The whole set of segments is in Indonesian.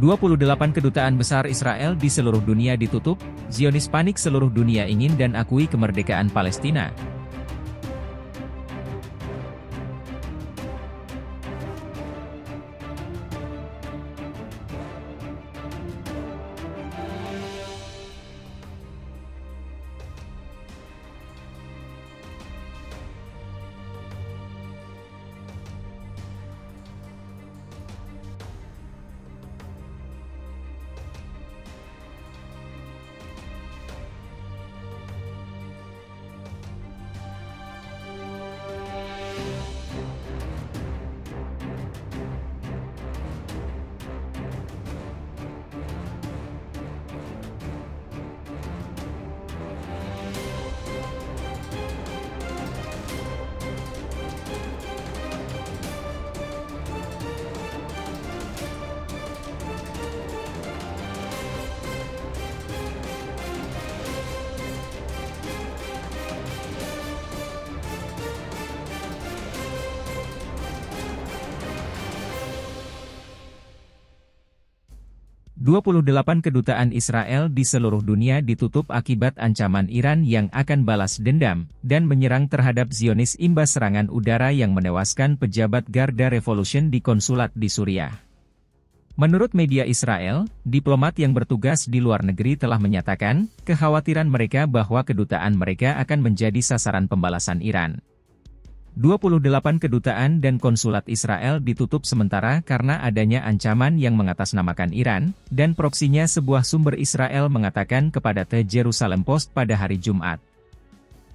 28 kedutaan besar Israel di seluruh dunia ditutup, Zionis panik seluruh dunia ingin dan akui kemerdekaan Palestina. "28 kedutaan Israel di seluruh dunia ditutup akibat ancaman Iran yang akan balas dendam dan menyerang terhadap Zionis imbas serangan udara yang menewaskan pejabat Garda Revolution di konsulat di Suriah." Menurut media Israel, diplomat yang bertugas di luar negeri telah menyatakan kekhawatiran mereka bahwa kedutaan mereka akan menjadi sasaran pembalasan Iran. 28 kedutaan dan konsulat Israel ditutup sementara karena adanya ancaman yang mengatasnamakan Iran, dan proksinya sebuah sumber Israel mengatakan kepada The Jerusalem Post pada hari Jumat.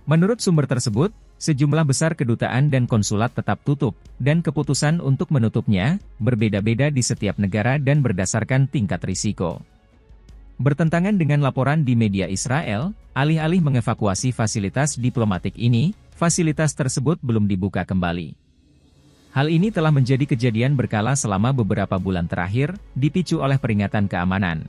Menurut sumber tersebut, sejumlah besar kedutaan dan konsulat tetap tutup, dan keputusan untuk menutupnya berbeda-beda di setiap negara dan berdasarkan tingkat risiko. Bertentangan dengan laporan di media Israel, alih-alih mengevakuasi fasilitas diplomatik ini, fasilitas tersebut belum dibuka kembali. Hal ini telah menjadi kejadian berkala selama beberapa bulan terakhir, dipicu oleh peringatan keamanan.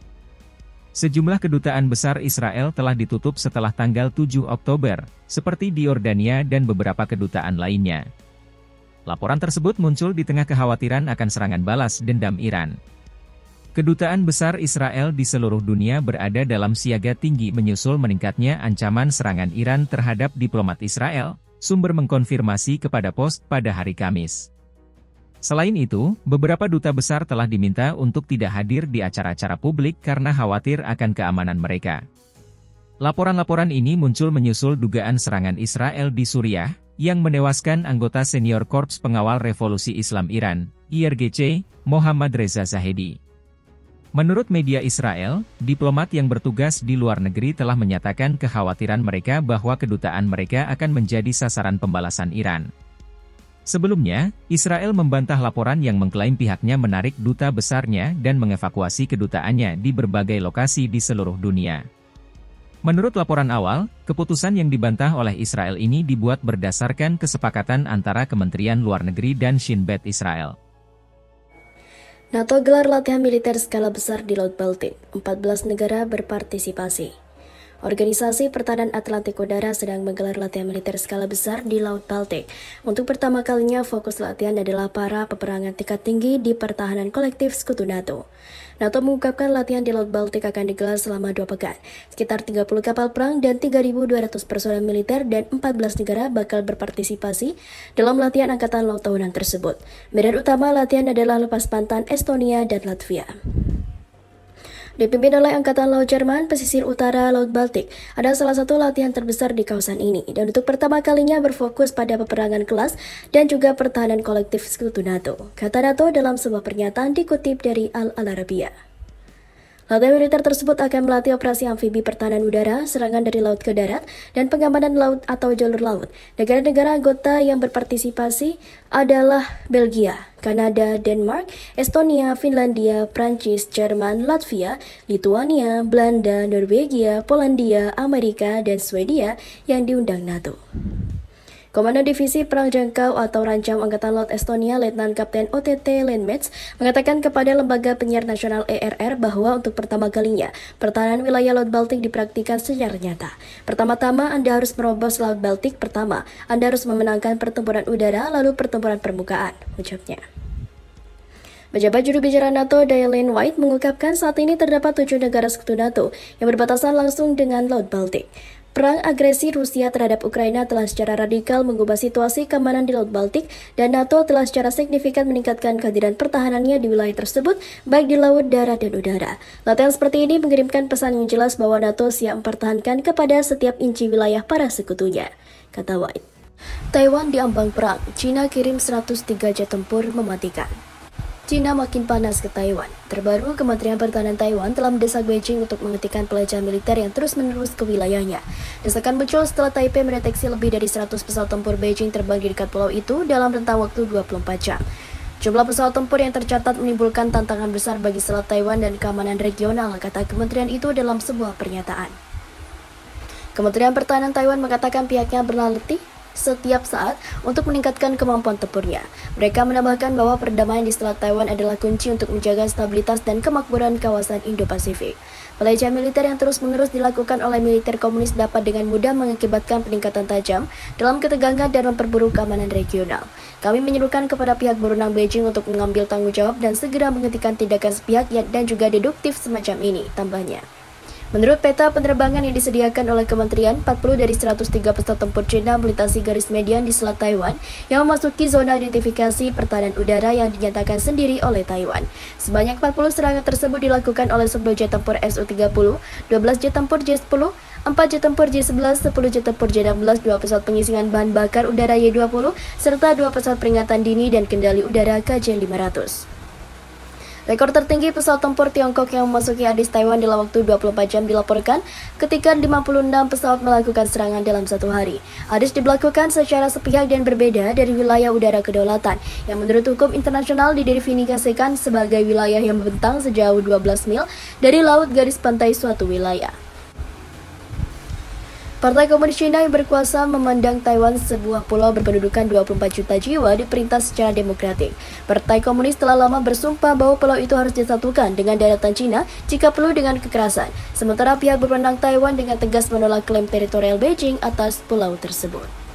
Sejumlah kedutaan besar Israel telah ditutup setelah tanggal 7 Oktober, seperti di Yordania dan beberapa kedutaan lainnya. Laporan tersebut muncul di tengah kekhawatiran akan serangan balas dendam Iran. Kedutaan besar Israel di seluruh dunia berada dalam siaga tinggi menyusul meningkatnya ancaman serangan Iran terhadap diplomat Israel, sumber mengkonfirmasi kepada Post pada hari Kamis. Selain itu, beberapa duta besar telah diminta untuk tidak hadir di acara-acara publik karena khawatir akan keamanan mereka. Laporan-laporan ini muncul menyusul dugaan serangan Israel di Suriah, yang menewaskan anggota senior Korps Pengawal Revolusi Islam Iran, IRGC, Mohammad Reza Zahedi. Menurut media Israel, diplomat yang bertugas di luar negeri telah menyatakan kekhawatiran mereka bahwa kedutaan mereka akan menjadi sasaran pembalasan Iran. Sebelumnya, Israel membantah laporan yang mengklaim pihaknya menarik duta besarnya dan mengevakuasi kedutaannya di berbagai lokasi di seluruh dunia. Menurut laporan awal, keputusan yang dibantah oleh Israel ini dibuat berdasarkan kesepakatan antara Kementerian Luar Negeri dan Shin Bet Israel. NATO gelar latihan militer skala besar di Laut Baltik, 14 negara berpartisipasi. Organisasi Pertahanan Atlantik Udara sedang menggelar latihan militer skala besar di Laut Baltik. Untuk pertama kalinya, fokus latihan adalah para peperangan tingkat tinggi di pertahanan kolektif sekutu NATO. NATO mengungkapkan latihan di Laut Baltik akan digelar selama 2 pekan. Sekitar 30 kapal perang dan 3.200 personel militer dan 14 negara bakal berpartisipasi dalam latihan Angkatan Laut tahunan tersebut. Medan utama latihan adalah lepas pantai Estonia dan Latvia. Dipimpin oleh Angkatan Laut Jerman, pesisir utara Laut Baltik ada salah satu latihan terbesar di kawasan ini, dan untuk pertama kalinya berfokus pada peperangan kelas dan juga pertahanan kolektif sekutu NATO, kata NATO dalam sebuah pernyataan dikutip dari Al Arabiya. Latihan militer tersebut akan melatih operasi amfibi pertahanan udara, serangan dari laut ke darat, dan pengamanan laut atau jalur laut. Negara-negara anggota yang berpartisipasi adalah Belgia, Kanada, Denmark, Estonia, Finlandia, Prancis, Jerman, Latvia, Lituania, Belanda, Norwegia, Polandia, Amerika, dan Swedia yang diundang NATO. Komandan Divisi Perang Jangkau atau Rancam Angkatan Laut Estonia, Letnan Kapten OTT Lenmets, mengatakan kepada Lembaga Penyiar Nasional ERR bahwa untuk pertama kalinya, pertahanan wilayah Laut Baltik dipraktikkan secara nyata. Pertama-tama, Anda harus merobos Laut Baltik. Pertama, Anda harus memenangkan pertempuran udara, lalu pertempuran permukaan, ucapnya. Pejabat juru bicara NATO Dylan White mengungkapkan saat ini terdapat 7 negara sekutu NATO yang berbatasan langsung dengan Laut Baltik. Perang agresi Rusia terhadap Ukraina telah secara radikal mengubah situasi keamanan di Laut Baltik dan NATO telah secara signifikan meningkatkan kehadiran pertahanannya di wilayah tersebut, baik di laut, darat, dan udara. Latihan seperti ini mengirimkan pesan yang jelas bahwa NATO siap mempertahankan kepada setiap inci wilayah para sekutunya, kata White. Taiwan diambang perang, Cina kirim 103 jet tempur mematikan. Cina makin panas ke Taiwan. Terbaru, Kementerian Pertahanan Taiwan telah mendesak Beijing untuk menghentikan pelecehan militer yang terus-menerus ke wilayahnya. Desakan muncul setelah Taipei mendeteksi lebih dari 100 pesawat tempur Beijing terbang di dekat pulau itu dalam rentang waktu 24 jam. Jumlah pesawat tempur yang tercatat menimbulkan tantangan besar bagi Selat Taiwan dan keamanan regional, kata kementerian itu dalam sebuah pernyataan. Kementerian Pertahanan Taiwan mengatakan pihaknya berlatih setiap saat untuk meningkatkan kemampuan tempurnya. Mereka menambahkan bahwa perdamaian di Selat Taiwan adalah kunci untuk menjaga stabilitas dan kemakmuran kawasan Indo-Pasifik. Pelecehan militer yang terus-menerus dilakukan oleh militer komunis dapat dengan mudah mengakibatkan peningkatan tajam dalam ketegangan dan memperburuk keamanan regional. Kami menyerukan kepada pihak berwenang Beijing untuk mengambil tanggung jawab dan segera menghentikan tindakan sepihak dan juga deduktif semacam ini, tambahnya. Menurut peta penerbangan yang disediakan oleh kementerian, 40 dari 103 pesawat tempur Cina melintasi garis median di Selat Taiwan yang memasuki zona identifikasi pertahanan udara yang dinyatakan sendiri oleh Taiwan. Sebanyak 40 serangan tersebut dilakukan oleh 10 jet tempur Su-30, 12 jet tempur J-10, 4 jet tempur J-11, 10 jet tempur J-16, 2 pesawat pengisingan bahan bakar udara Y-20, serta 2 pesawat peringatan dini dan kendali udara KJ-500. Rekor tertinggi pesawat tempur Tiongkok yang memasuki Adis Taiwan dalam waktu 24 jam dilaporkan ketika 56 pesawat melakukan serangan dalam satu hari. Adis diberlakukan secara sepihak dan berbeda dari wilayah udara kedaulatan yang menurut hukum internasional didefinisikan sebagai wilayah yang membentang sejauh 12 mil dari laut garis pantai suatu wilayah. Partai Komunis Cina yang berkuasa memandang Taiwan sebuah pulau berpendudukan 24 juta jiwa diperintah secara demokratik. Partai Komunis telah lama bersumpah bahwa pulau itu harus disatukan dengan daratan Cina jika perlu dengan kekerasan. Sementara pihak berwenang Taiwan dengan tegas menolak klaim teritorial Beijing atas pulau tersebut.